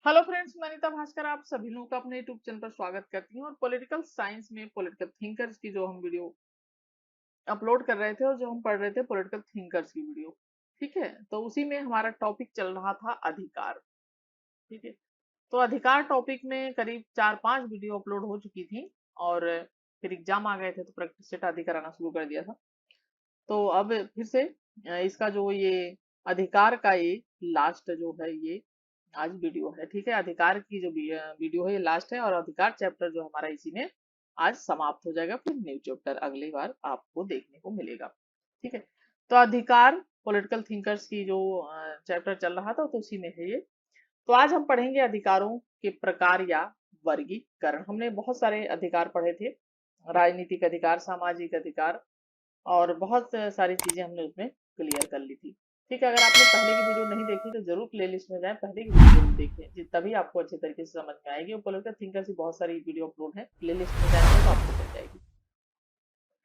Hello friends, मैं अनीता भास्कर आप सभी लोगों का अपने यूट्यूब चैनल पर स्वागत करती हूँ। और पॉलिटिकल साइंस में पॉलिटिकल थिंकर्स की जो हम वीडियो अपलोड कर रहे थे और जो हम पढ़ रहे थे पॉलिटिकल थिंकर्स की वीडियो, ठीक है। तो उसी में हमारा टॉपिक चल रहा था अधिकार, ठीक है। तो अधिकार टॉपिक में करीब 4-5 वीडियो अपलोड हो चुकी थी और फिर एग्जाम आ गए थे तो प्रैक्टिस सेट आदि कराना शुरू कर दिया था। तो अब फिर से इसका जो ये अधिकार का ये लास्ट जो है ये आज वीडियो है, ठीक है। अधिकार की जो वीडियो है ये लास्ट है और अधिकार चैप्टर जो हमारा इसी में आज समाप्त हो जाएगा। फिर न्यू चैप्टर अगली बार आपको देखने को मिलेगा, ठीक है। तो अधिकार पॉलिटिकल थिंकर्स की जो चैप्टर चल रहा था तो उसी में है ये। तो आज हम पढ़ेंगे अधिकारों के प्रकार या वर्गीकरण। हमने बहुत सारे अधिकार पढ़े थे, राजनीतिक अधिकार, सामाजिक अधिकार और बहुत सारी चीजें हमने उसमें क्लियर कर ली थी, ठीक है। अगर आपने पहले की वीडियो नहीं देखी तो जरूर प्लेलिस्ट में जाएं, पहले की वीडियो जरूर देखें, तभी आपको अच्छे तरीके से समझ में आएगी। और पॉलिटिकल थिंकर की बहुत सारी वीडियो अपलोड है, प्लेलिस्ट में जाएंगे तो आपको मिल जाएगी।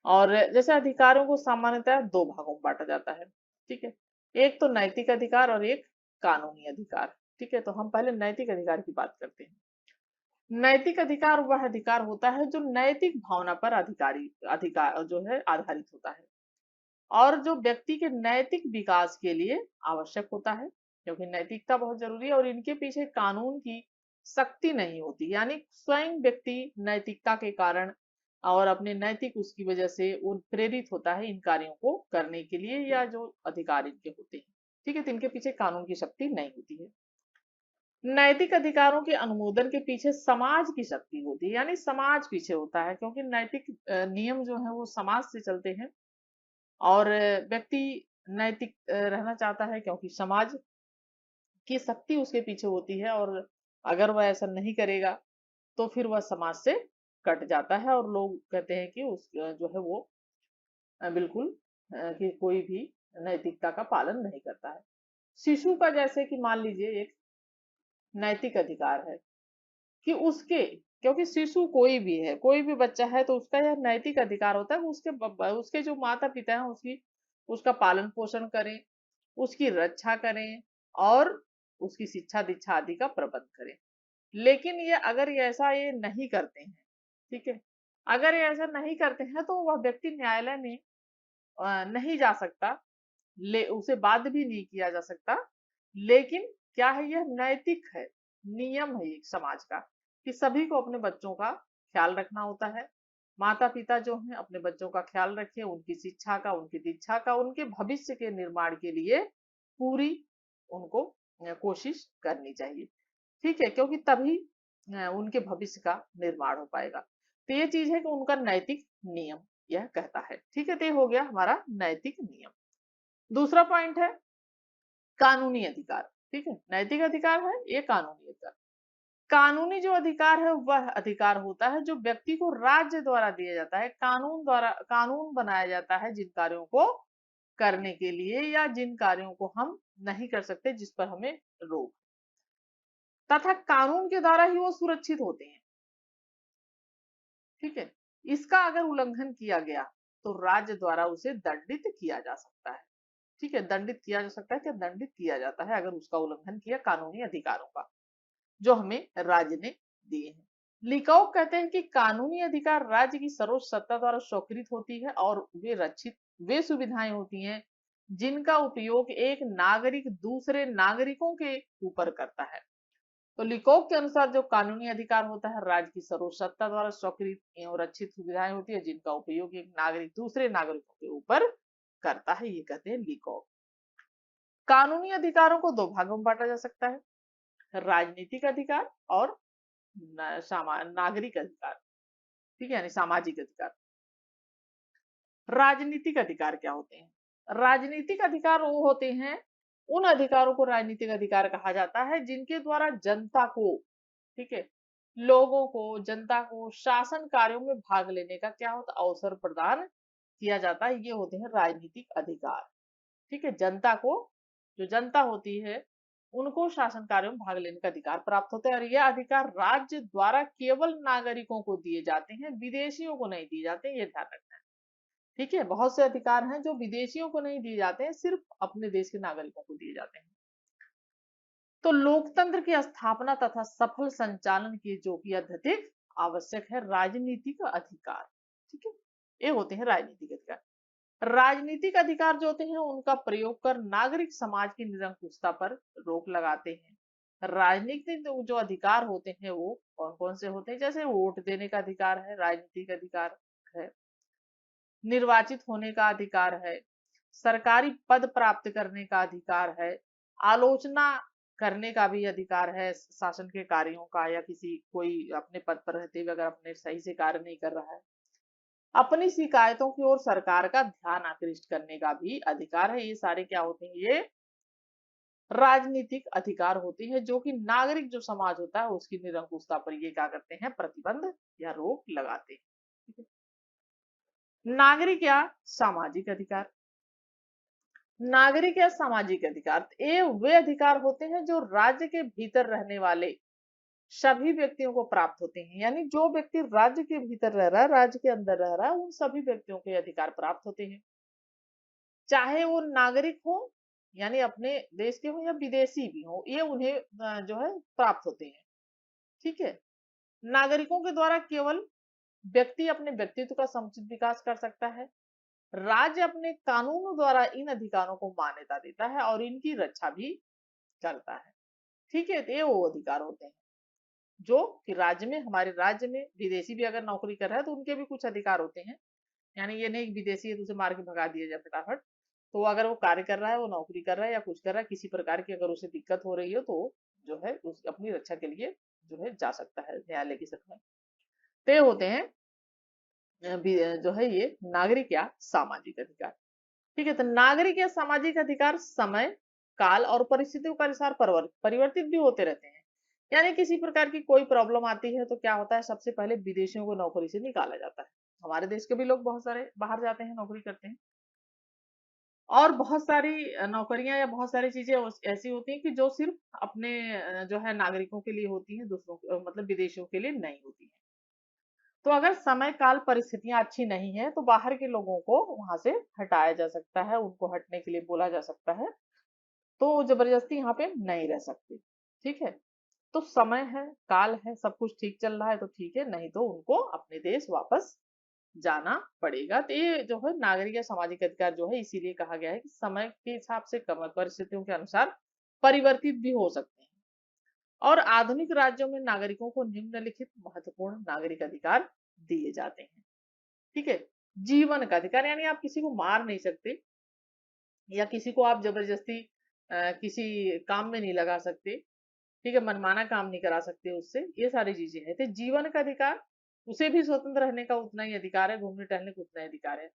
और जैसे अधिकारों को सामान्यतः दो भागों में बांटा जाता है, ठीक है। एक तो नैतिक अधिकार और एक कानूनी अधिकार, ठीक है। तो हम पहले नैतिक अधिकार की बात करते हैं। नैतिक अधिकार वह अधिकार होता है जो नैतिक भावना पर अधिकारी अधिकार जो है आधारित होता है और जो व्यक्ति के नैतिक विकास के लिए आवश्यक होता है, क्योंकि नैतिकता बहुत जरूरी है और इनके पीछे कानून की शक्ति नहीं होती। यानी स्वयं व्यक्ति नैतिकता के कारण और अपने नैतिक उसकी वजह से वो प्रेरित होता है इन कार्यों को करने के लिए, या जो अधिकार इनके होते हैं, ठीक है। तो इनके पीछे कानून की शक्ति नहीं होती है। नैतिक अधिकारों के अनुमोदन के पीछे समाज की शक्ति होती है, यानी समाज पीछे होता है, क्योंकि नैतिक नियम जो है वो समाज से चलते हैं और व्यक्ति नैतिक रहना चाहता है क्योंकि समाज की शक्ति उसके पीछे होती है। और अगर वह ऐसा नहीं करेगा तो फिर वह समाज से कट जाता है और लोग कहते हैं कि उस जो है वो बिल्कुल कि कोई भी नैतिकता का पालन नहीं करता है। शिशु का जैसे कि मान लीजिए एक नैतिक अधिकार है कि उसके, क्योंकि शिशु कोई भी है, कोई भी बच्चा है, तो उसका यह नैतिक अधिकार होता है कि उसके जो माता पिता हैं उसकी उसका पालन पोषण करें, उसकी रक्षा करें और उसकी शिक्षा दीक्षा आदि का प्रबंध करें। लेकिन ये अगर ये ऐसा ये नहीं करते हैं, ठीक है, अगर ये ऐसा नहीं करते हैं तो वह व्यक्ति न्यायालय में नहीं जा सकता, ले उसे बाध्य भी नहीं किया जा सकता। लेकिन क्या है, यह नैतिक है, नियम है एक समाज का कि सभी को अपने बच्चों का ख्याल रखना होता है। माता पिता जो हैं अपने बच्चों का ख्याल रखें, उनकी शिक्षा का, उनकी दीक्षा का, उनके भविष्य के निर्माण के लिए पूरी उनको कोशिश करनी चाहिए, ठीक है, क्योंकि तभी उनके भविष्य का निर्माण हो पाएगा। तो ये चीज है कि उनका नैतिक नियम यह कहता है, ठीक है। तो ये हो गया हमारा नैतिक नियम। दूसरा पॉइंट है कानूनी अधिकार, ठीक है। नैतिक अधिकार है, ये कानूनी अधिकार। कानूनी जो अधिकार है वह अधिकार होता है जो व्यक्ति को राज्य द्वारा दिया जाता है, कानून द्वारा कानून बनाया जाता है जिन कार्यों को करने के लिए या जिन कार्यों को हम नहीं कर सकते, जिस पर हमें रोक, तथा कानून के द्वारा ही वो सुरक्षित होते हैं, ठीक है। इसका अगर उल्लंघन किया गया तो राज्य द्वारा उसे दंडित किया जा सकता है, ठीक है। दंडित किया जा सकता है, क्या दंडित किया जाता है अगर उसका उल्लंघन किया कानूनी अधिकारों का जो हमें राज्य ने दिए हैं। लिकाउ कहते हैं कि कानूनी अधिकार राज्य की सर्वोच्च सत्ता द्वारा स्वीकृत होती है और वे सुविधाएं होती हैं जिनका उपयोग एक नागरिक दूसरे नागरिकों के ऊपर करता है। तो लिकोक के अनुसार जो कानूनी अधिकार होता है राज्य की सर्वोच्च सत्ता द्वारा स्वीकृत एवं रक्षित सुविधाएं होती है जिनका उपयोग एक नागरिक दूसरे नागरिकों के ऊपर करता है, ये कहते हैं लिकोक। कानूनी अधिकारों को दो भागों में बांटा जा सकता है, राजनीतिक अधिकार और नागरिक अधिकार, ठीक है, यानी सामाजिक अधिकार। राजनीतिक अधिकार क्या होते हैं? राजनीतिक अधिकार वो होते हैं, उन अधिकारों को राजनीतिक अधिकार कहा जाता है जिनके द्वारा जनता को, ठीक है, लोगों को, जनता को शासन कार्यों में भाग लेने का क्या होता अवसर प्रदान किया जाता है, ये होते हैं राजनीतिक अधिकार, ठीक है। जनता को, जो जनता होती है उनको शासन कार्यों में भाग लेने का अधिकार प्राप्त होता है और यह अधिकार राज्य द्वारा केवल नागरिकों को दिए जाते हैं, विदेशियों को नहीं दिए जाते, ये ध्यान रखना है, ठीक है। बहुत से अधिकार हैं जो विदेशियों को नहीं दिए जाते हैं, सिर्फ अपने देश के नागरिकों को दिए जाते हैं। तो लोकतंत्र की स्थापना तथा सफल संचालन के जो कि अत्यधिक आवश्यक है राजनीतिक अधिकार। ठीक है, ये होते हैं राजनीतिक अधिकार। राजनीतिक अधिकार जो होते हैं उनका प्रयोग कर नागरिक समाज की निरंकुशता पर रोक लगाते हैं। राजनीतिक जो अधिकार होते हैं वो कौन कौन से होते हैं, जैसे वोट देने का अधिकार है, राजनीतिक अधिकार है, निर्वाचित होने का अधिकार है, सरकारी पद प्राप्त करने का अधिकार है, आलोचना करने का भी अधिकार है शासन के कार्यों का, या किसी कोई अपने पद पर रहते हुए अगर अपने सही से कार्य नहीं कर रहा है, अपनी शिकायतों की ओर सरकार का ध्यान आकृष्ट करने का भी अधिकार है। ये सारे क्या होते हैं, ये राजनीतिक अधिकार होते हैं जो कि नागरिक जो समाज होता है उसकी निरंकुशता पर ये क्या करते हैं, प्रतिबंध या रोक लगाते हैं। ठीक है? नागरिक या सामाजिक अधिकार। नागरिक या सामाजिक अधिकार ये वे अधिकार होते हैं जो राज्य के भीतर रहने वाले सभी व्यक्तियों को प्राप्त होते हैं। यानी जो व्यक्ति राज्य के भीतर रह रहा है, राज्य के अंदर रह रहा है, उन सभी व्यक्तियों के अधिकार प्राप्त होते हैं, चाहे वो नागरिक हो यानी अपने देश के हो या विदेशी भी हो, ये उन्हें जो है प्राप्त होते हैं। ठीक है, नागरिकों के द्वारा केवल व्यक्ति अपने व्यक्तित्व का समुचित विकास कर सकता है। राज्य अपने कानूनों द्वारा इन अधिकारों को मान्यता देता है और इनकी रक्षा भी करता है। ठीक है, तो ये वो अधिकार होते हैं जो कि राज्य में, हमारे राज्य में विदेशी भी अगर नौकरी कर रहा है तो उनके भी कुछ अधिकार होते हैं। यानी ये नहीं कि विदेशी है तो उसे मार के भगा दिया जाए फटाफट। तो अगर वो कार्य कर रहा है, वो नौकरी कर रहा है या कुछ कर रहा है, किसी प्रकार की अगर उसे दिक्कत हो रही है तो जो है उस अपनी रक्षा के लिए जो है जा सकता है न्यायालय की शरण में। तो ये होते हैं जो है ये नागरिक या सामाजिक अधिकार। ठीक है, तो नागरिक या सामाजिक अधिकार समय, काल और परिस्थितियों के अनुसार परिवर्तित भी होते रहते हैं। यानी किसी प्रकार की कोई प्रॉब्लम आती है तो क्या होता है, सबसे पहले विदेशियों को नौकरी से निकाला जाता है। हमारे देश के भी लोग बहुत सारे बाहर जाते हैं, नौकरी करते हैं। और बहुत सारी नौकरियां या बहुत सारी चीजें ऐसी होती हैं कि जो सिर्फ अपने जो है नागरिकों के लिए होती हैं, दूसरों मतलब विदेशियों के लिए नहीं होती हैं। तो अगर समय काल परिस्थितियां अच्छी नहीं है तो बाहर के लोगों को वहां से हटाया जा सकता है, उनको हटने के लिए बोला जा सकता है। तो जबरदस्ती यहाँ पे नहीं रह सकते। ठीक है, तो समय है, काल है, सब कुछ ठीक चल रहा है तो ठीक है, नहीं तो उनको अपने देश वापस जाना पड़ेगा। तो ये जो है नागरिक या सामाजिक अधिकार जो है इसीलिए कहा गया है कि समय के हिसाब से परिस्थितियों के अनुसार परिवर्तित भी हो सकते हैं। और आधुनिक राज्यों में नागरिकों को निम्नलिखित महत्वपूर्ण नागरिक अधिकार दिए जाते हैं। ठीक है, जीवन का अधिकार, यानी आप किसी को मार नहीं सकते या किसी को आप जबरदस्ती किसी काम में नहीं लगा सकते। ठीक है, मनमाना काम नहीं करा सकते उससे, ये सारी चीजें हैं। तो जीवन का अधिकार, उसे भी स्वतंत्र रहने का उतना ही अधिकार है, घूमने टहलने का उतना ही अधिकार है।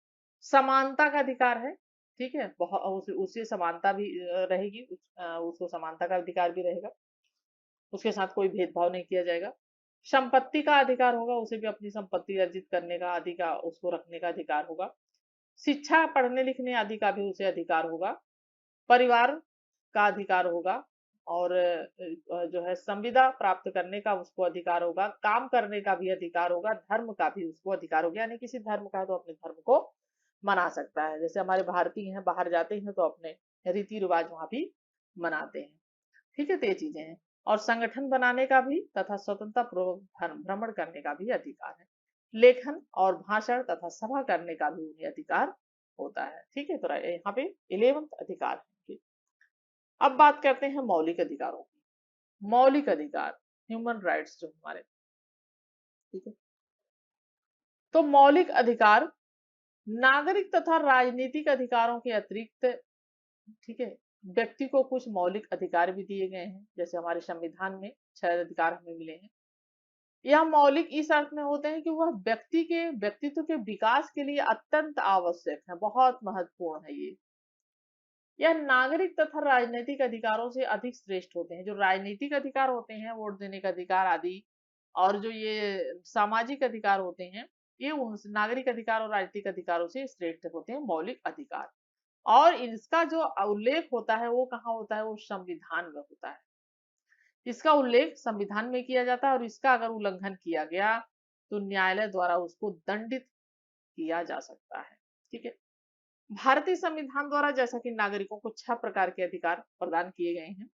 समानता का अधिकार है। ठीक है, बहुत उससे समानता भी रहेगी, उसको समानता का अधिकार भी रहेगा, उसके साथ कोई भेदभाव नहीं किया जाएगा। संपत्ति का अधिकार होगा, उसे भी अपनी संपत्ति अर्जित करने का अधिकार, उसको रखने का अधिकार होगा। शिक्षा पढ़ने लिखने आदि का भी उसे अधिकार होगा। परिवार का अधिकार होगा। और जो है संविदा प्राप्त करने का उसको अधिकार होगा, काम करने का भी अधिकार होगा, धर्म का भी उसको अधिकार होगा, यानी किसी धर्म का है तो अपने धर्म को मना सकता है। जैसे हमारे भारतीय हैं, बाहर जाते हैं तो अपने रीति रिवाज वहां भी मनाते हैं। ठीक है, तो ये चीजें हैं। और संगठन बनाने का भी तथा स्वतंत्रता पूर्वक भ्रमण करने का भी अधिकार है। लेखन और भाषण तथा सभा करने का भी उन्हें अधिकार होता है। ठीक है, तो यहाँ पे 11वां अधिकार है। अब बात करते हैं मौलिक अधिकारों की। मौलिक अधिकार, ह्यूमन राइट्स जो हमारे, ठीक है, तो मौलिक अधिकार नागरिक तथा राजनीतिक अधिकारों के अतिरिक्त, ठीक है, व्यक्ति को कुछ मौलिक अधिकार भी दिए गए हैं। जैसे हमारे संविधान में 6 अधिकार हमें मिले हैं। यह मौलिक इस अर्थ में होते हैं कि वह व्यक्ति के व्यक्तित्व के विकास के लिए अत्यंत आवश्यक है, बहुत महत्वपूर्ण है ये। यह नागरिक तथा राजनीतिक अधिकारों से अधिक श्रेष्ठ होते हैं। जो राजनीतिक अधिकार होते हैं, वोट देने का अधिकार आदि, और जो ये सामाजिक अधिकार होते हैं, ये उन नागरिक अधिकार और राजनीतिक अधिकारों से श्रेष्ठ होते हैं मौलिक अधिकार। और इसका जो उल्लेख होता है वो कहाँ होता है, वो संविधान में होता है। इसका उल्लेख संविधान में किया जाता है और इसका अगर उल्लंघन किया गया तो न्यायालय द्वारा उसको दंडित किया जा सकता है। ठीक है, भारतीय संविधान द्वारा जैसा कि नागरिकों को 6 प्रकार के अधिकार प्रदान किए गए हैं।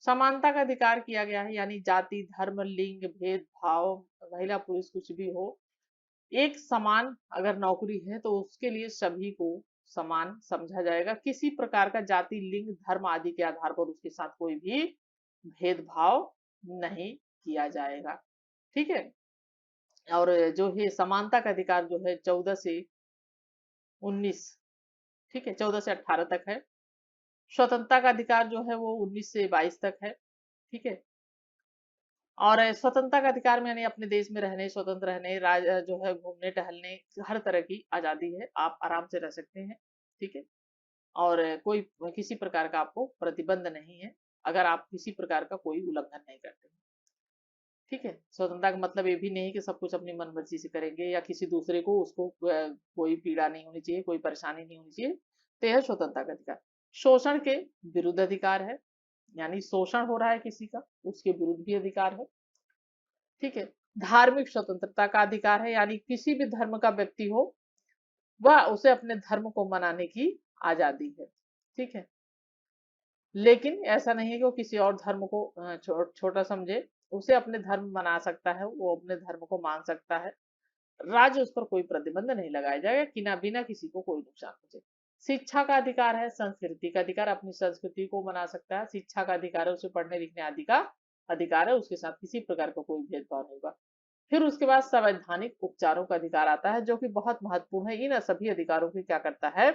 समानता का अधिकार किया गया है, यानी जाति, धर्म, लिंग, भेदभाव, महिला पुरुष कुछ भी हो, एक समान अगर नौकरी है तो उसके लिए सभी को समान समझा जाएगा। किसी प्रकार का जाति, लिंग, धर्म आदि के आधार पर उसके साथ कोई भी भेदभाव नहीं किया जाएगा। ठीक है। और जो है समानता का अधिकार जो है 14 से 19, ठीक है, 14 से 18 तक है। स्वतंत्रता का अधिकार जो है वो 19 से 22 तक है। ठीक है। और स्वतंत्रता का अधिकार में यानी अपने देश में रहने, स्वतंत्र रहने, जो है घूमने टहलने, हर तरह की आजादी है, आप आराम से रह सकते हैं। ठीक है। और कोई किसी प्रकार का आपको प्रतिबंध नहीं है, अगर आप किसी प्रकार का कोई उल्लंघन नहीं करते हैं। ठीक है। स्वतंत्रता का मतलब ये भी नहीं कि सब कुछ अपनी मनमर्जी से करेंगे या किसी दूसरे को उसको कोई पीड़ा नहीं होनी चाहिए, कोई परेशानी नहीं होनी चाहिए, तो यह स्वतंत्रता का अधिकार। शोषण के विरुद्ध अधिकार है, यानी शोषण हो रहा है किसी का, उसके विरुद्ध भी अधिकार है। ठीक है। धार्मिक स्वतंत्रता का अधिकार है, यानी किसी भी धर्म का व्यक्ति हो वह उसे अपने धर्म को मनाने की आजादी है। ठीक है। लेकिन ऐसा नहीं है कि वो किसी और धर्म को छोटा समझे, उसे अपने धर्म मना सकता है, वो अपने धर्म को मान सकता है। राज्य उस पर कोई प्रतिबंध नहीं लगाया जाएगा कि ना बिना किसी को कोई नुकसान पहुंचे। शिक्षा का अधिकार है, संस्कृति का अधिकार, अपनी संस्कृति को मना सकता है। शिक्षा का अधिकार है, उसे पढ़ने लिखने आदि का अधिकार है, उसके साथ किसी प्रकार का कोई भेदभाव नहीं होगा। फिर उसके बाद संवैधानिक उपचारों का अधिकार आता है, जो कि बहुत महत्वपूर्ण है। इन सभी अधिकारों की क्या करता है,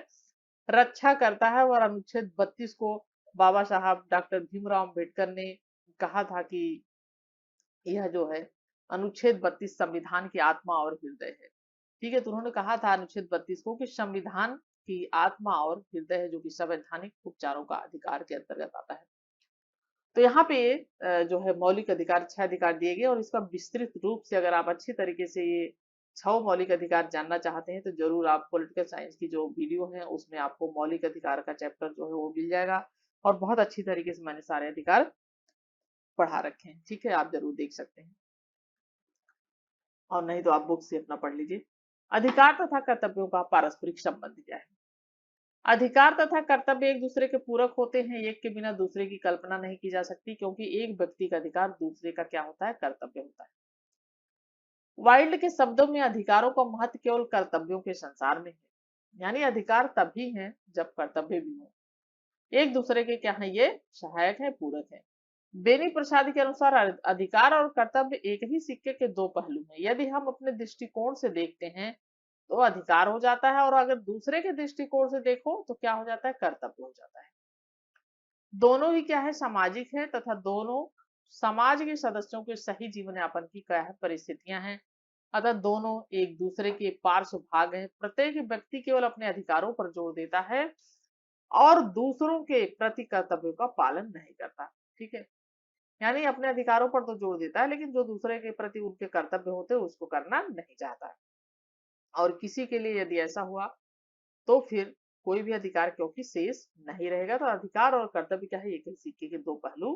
रक्षा करता है। और अनुच्छेद 32 को बाबा साहब डॉक्टर भीमराव अम्बेडकर ने कहा था कि यह जो है अनुच्छेद 32 संविधान की आत्मा और हृदय है। ठीक है। तो उन्होंने कहा था अनुच्छेद 32 को कि संविधान की आत्मा और हृदय है, जो कि संवैधानिक उपचारों का अधिकार के अंतर्गत आता है। तो यहाँ पे जो है मौलिक अधिकार 6 अधिकार दिए गए, और इसका विस्तृत रूप से अगर आप अच्छी तरीके से ये 6 मौलिक अधिकार जानना चाहते हैं तो जरूर आप पॉलिटिकल साइंस की जो वीडियो है उसमें आपको मौलिक अधिकार का चैप्टर जो है वो मिल जाएगा, और बहुत अच्छी तरीके से मैंने सारे अधिकार पढ़ा रखे हैं। ठीक है, आप जरूर देख सकते हैं, और नहीं तो आप बुक से अपना पढ़ लीजिए। अधिकार तथा कर्तव्यों का पारस्परिक संबंध क्या है। अधिकार तथा कर्तव्य एक दूसरे के पूरक होते हैं, एक के बिना दूसरे की कल्पना नहीं की जा सकती, क्योंकि एक व्यक्ति का अधिकार दूसरे का क्या होता है, कर्तव्य होता है। वाइल्ड के शब्दों में अधिकारों का महत्व केवल कर्तव्यों के संसार में है, यानी अधिकार तभी हैं जब कर्तव्य भी हो, एक दूसरे के क्या है, ये सहायक है, पूरक है। बेनी प्रसाद के अनुसार अधिकार और कर्तव्य एक ही सिक्के के दो पहलू हैं। यदि हम अपने दृष्टिकोण से देखते हैं तो अधिकार हो जाता है, और अगर दूसरे के दृष्टिकोण से देखो तो क्या हो जाता है, कर्तव्य हो जाता है। दोनों ही क्या है, सामाजिक है, तथा दोनों समाज के सदस्यों के सही जीवन यापन की क्या है, परिस्थितियां हैं। अतः दोनों एक दूसरे के पार्श्व भाग हैं। प्रत्येक व्यक्ति केवल अपने अधिकारों पर जोर देता है और दूसरों के प्रति कर्तव्यों का पालन नहीं करता। ठीक है। यानी अपने अधिकारों पर तो जोर देता है, लेकिन जो दूसरे के प्रति उनके कर्तव्य होते हैं उसको करना नहीं चाहता है। और किसी के लिए यदि ऐसा हुआ तो फिर कोई भी अधिकार क्योंकि शेष नहीं रहेगा। तो अधिकार और कर्तव्य क्या है, एक ही सिक्के के दो पहलू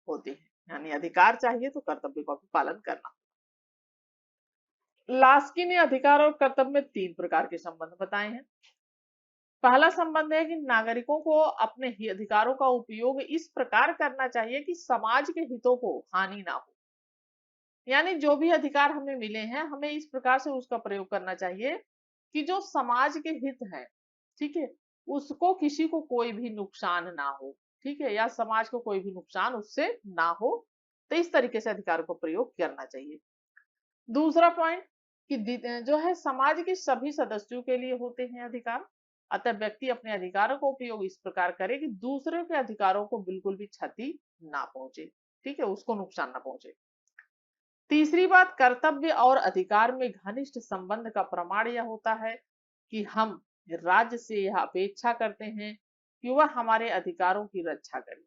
होते हैं, यानी अधिकार चाहिए तो कर्तव्य का भी पालन करना। लास्की ने अधिकार और कर्तव्य में 3 प्रकार के संबंध बताए हैं। पहला संबंध है कि नागरिकों को अपने अधिकारों का उपयोग इस प्रकार करना चाहिए कि समाज के हितों को हानि ना हो। यानी जो भी अधिकार हमें मिले हैं, हमें इस प्रकार से उसका प्रयोग करना चाहिए कि जो समाज के हित हैं, ठीक है, उसको किसी को कोई भी नुकसान ना हो। ठीक है, या समाज को कोई भी नुकसान उससे ना हो, तो इस तरीके से अधिकारों का प्रयोग करना चाहिए। दूसरा पॉइंट कि जो है समाज के सभी सदस्यों के लिए होते हैं अधिकार, अतः व्यक्ति अपने अधिकारों का उपयोग इस प्रकार करे कि दूसरे के अधिकारों को बिल्कुल भी क्षति ना पहुंचे। ठीक है, उसको नुकसान ना पहुंचे। तीसरी बात, कर्तव्य और अधिकार में घनिष्ठ संबंध का प्रमाण यह होता है कि हम राज्य से यह अपेक्षा करते हैं कि वह हमारे अधिकारों की रक्षा करे,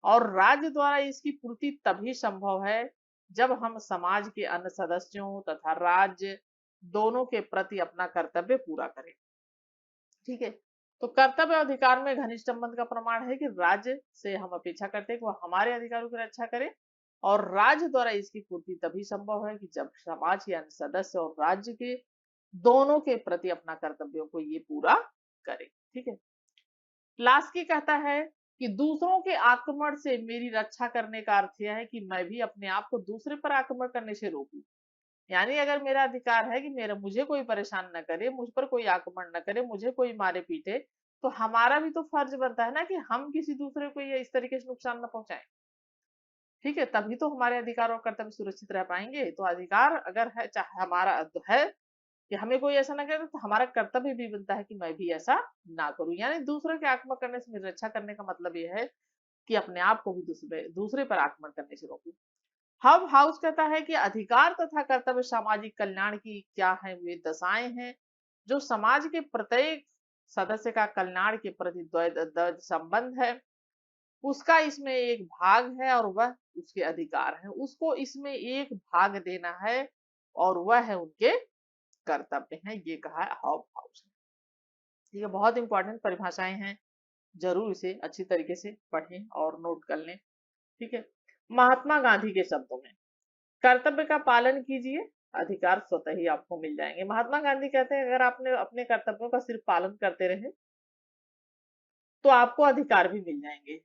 और राज्य द्वारा इसकी पूर्ति तभी संभव है जब हम समाज के अन्य सदस्यों तथा राज्य दोनों के प्रति अपना कर्तव्य पूरा करें। ठीक है। तो कर्तव्य और अधिकार में घनिष्ठ संबंध का प्रमाण है कि राज्य से हम अपेक्षा करते हैं कि वह हमारे अधिकारों की रक्षा करे, और राज्य द्वारा इसकी पूर्ति तभी संभव है कि जब समाज के अन्य सदस्य और राज्य के दोनों के प्रति अपना कर्तव्यों को ये पूरा करे। ठीक है। लास्की कहता है कि दूसरों के आक्रमण से मेरी रक्षा करने का अर्थ यह है कि मैं भी अपने आप को दूसरे पर आक्रमण करने से रोकूं। यानी अगर मेरा अधिकार है कि मेरा मुझे कोई परेशान न करे, मुझ पर कोई आक्रमण न करे, मुझे कोई मारे पीटे, तो हमारा भी तो फर्ज बनता है ना कि हम किसी दूसरे को ये इस तरीके से नुकसान न पहुंचाएं। ठीक है, तभी तो हमारे अधिकार और कर्तव्य सुरक्षित रह पाएंगे। तो अधिकार अगर है, चाहे हमारा है कि हमें कोई ऐसा ना करे, तो हमारा कर्तव्य भी बनता है कि मैं भी ऐसा ना करूं। यानी दूसरे के आक्रमण करने से मेरी रक्षा करने का मतलब यह है कि अपने आप को भी दूसरे दूसरे पर आक्रमण करने से रोकूं। हब हाउस कहता है कि अधिकार तथा कर्तव्य सामाजिक कल्याण की क्या है, वे दशाएं हैं जो समाज के प्रत्येक सदस्य का कल्याण के प्रति द्वैध संबंध है। उसका इसमें एक भाग है और वह उसके अधिकार है, उसको इसमें एक भाग देना है और वह है उनके कर्तव्य हैं। ये कहा है हब हाउस ने। ठीक है, बहुत इंपॉर्टेंट परिभाषाएं हैं, जरूर इसे अच्छी तरीके से पढ़ें और नोट कर लें। ठीक है, महात्मा गांधी के शब्दों में, कर्तव्य का पालन कीजिए, अधिकार स्वतः ही आपको मिल जाएंगे। महात्मा गांधी कहते हैं अगर आपने अपने कर्तव्यों का सिर्फ पालन करते रहे तो आपको अधिकार भी मिल जाएंगे।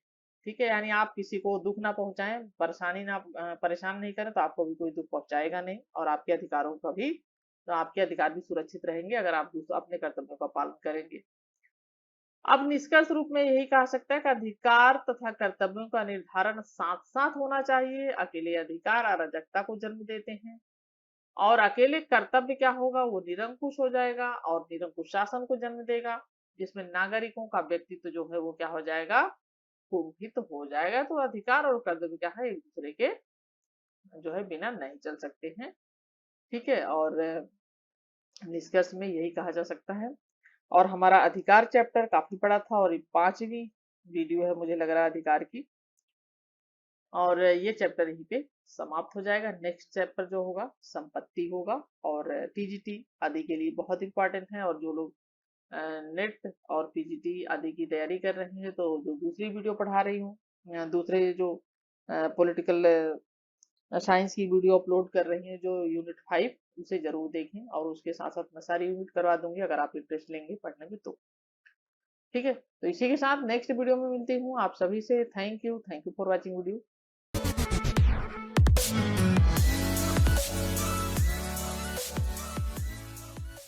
ठीक है, यानी आप किसी को दुख ना पहुंचाएं, परेशानी ना परेशान नहीं करें, तो आपको भी कोई दुख पहुंचाएगा नहीं और आपके अधिकारों का भी, तो आपके अधिकार भी सुरक्षित रहेंगे अगर आप अपने कर्तव्यों का पालन करेंगे। अब निष्कर्ष रूप में यही कहा सकता है कि अधिकार तथा कर्तव्यों का निर्धारण साथ साथ होना चाहिए। अकेले अधिकार अराजकता को जन्म देते हैं और अकेले कर्तव्य क्या होगा, वो निरंकुश हो जाएगा और निरंकुश शासन को जन्म देगा, जिसमें नागरिकों का व्यक्तित्व जो है वो क्या हो जाएगा, कुंठित हो जाएगा। तो अधिकार और कर्तव्य क्या है, एक दूसरे के जो है बिना नहीं चल सकते हैं। ठीक है, और निष्कर्ष में यही कहा जा सकता है। और हमारा अधिकार चैप्टर काफी बड़ा था और ये 5वीं वीडियो है मुझे लग रहा है अधिकार की, और ये चैप्टर यहीं पे समाप्त हो जाएगा। नेक्स्ट चैप्टर जो होगा संपत्ति होगा और टीजीटी आदि के लिए बहुत इंपॉर्टेंट है। और जो लोग नेट और पीजीटी आदि की तैयारी कर रहे हैं, तो जो दूसरी वीडियो पढ़ा रही हूँ, दूसरे जो पॉलिटिकल साइंस की वीडियो अपलोड कर रही हैं जो यूनिट 5, उसे जरूर देखें और उसके साथ साथ मैं सारी यूनिट करवा दूंगी अगर आप इंटरेस्ट लेंगे पढ़ने में तो। ठीक है, तो इसी के साथ नेक्स्ट वीडियो में मिलती हूँ आप सभी से। Thank you for watching video.